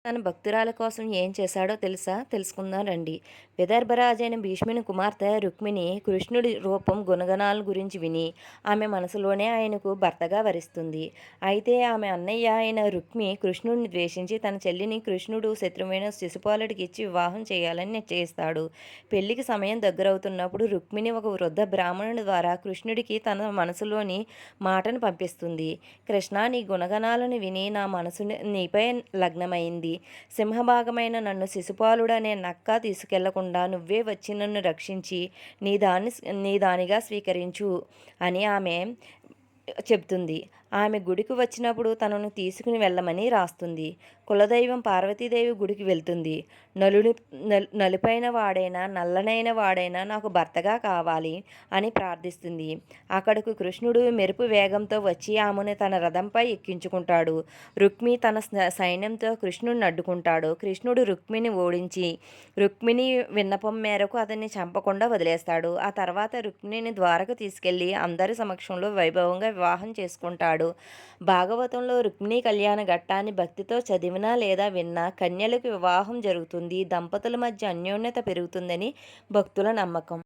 తన భక్తురాల కోసం ఏం చేశాడో తెలుసా? తెలుసుకుందాం రండి. విదర్భరాజైన భీష్ముని కుమార్తె రుక్మిణి కృష్ణుడి రూపం, గుణగణాల గురించి విని ఆమె మనసులోనే ఆయనకు భర్తగా వరిస్తుంది. అయితే ఆమె అన్నయ్య అయిన రుక్మి కృష్ణుడిని ద్వేషించి తన చెల్లిని కృష్ణుడు శత్రువైన శిశుపాలుడికి ఇచ్చి వివాహం చేయాలని నిశ్చయిస్తాడు. పెళ్లికి సమయం దగ్గరవుతున్నప్పుడు రుక్మిణి ఒక వృద్ధ బ్రాహ్మణుడి ద్వారా కృష్ణుడికి తన మనసులోని మాటను పంపిస్తుంది. కృష్ణ, నీ గుణగణాలను విని నా మనసు నీపై లగ్నమైంది. సింహభాగమైన నన్ను శిశుపాలుడనే నక్క తీసుకెళ్లకుండా నువ్వే వచ్చి నన్ను రక్షించి నీ దానిగా స్వీకరించు అని ఆమె చెప్తుంది. ఆమె గుడికి వచ్చినప్పుడు తనను తీసుకుని వెళ్ళమని రాస్తుంది. కులదైవం పార్వతీదేవి గుడికి వెళ్తుంది. నలుని నలుపైన వాడైనా నల్లనైన వాడైనా నాకు భర్తగా కావాలి అని ప్రార్థిస్తుంది. అక్కడకు కృష్ణుడు మెరుపు వేగంతో వచ్చి ఆమెను తన రథంపై ఎక్కించుకుంటాడు. రుక్మి తన సైన్యంతో కృష్ణుడిని అడ్డుకుంటాడు. కృష్ణుడు రుక్మిని ఓడించి రుక్మిణి విన్నపం మేరకు అతన్ని చంపకుండా వదిలేస్తాడు. ఆ తర్వాత రుక్మిణిని ద్వారకు తీసుకెళ్లి అందరి సమక్షంలో వైభవంగా వివాహం చేసుకుంటాడు. భాగవతంలో రుక్మిణీ కళ్యాణ ఘట్టాన్ని భక్తితో చదివినా లేదా విన్నా కన్యలకు వివాహం జరుగుతుంది, దంపతుల మధ్య అన్యోన్యత పెరుగుతుందని భక్తుల నమ్మకం.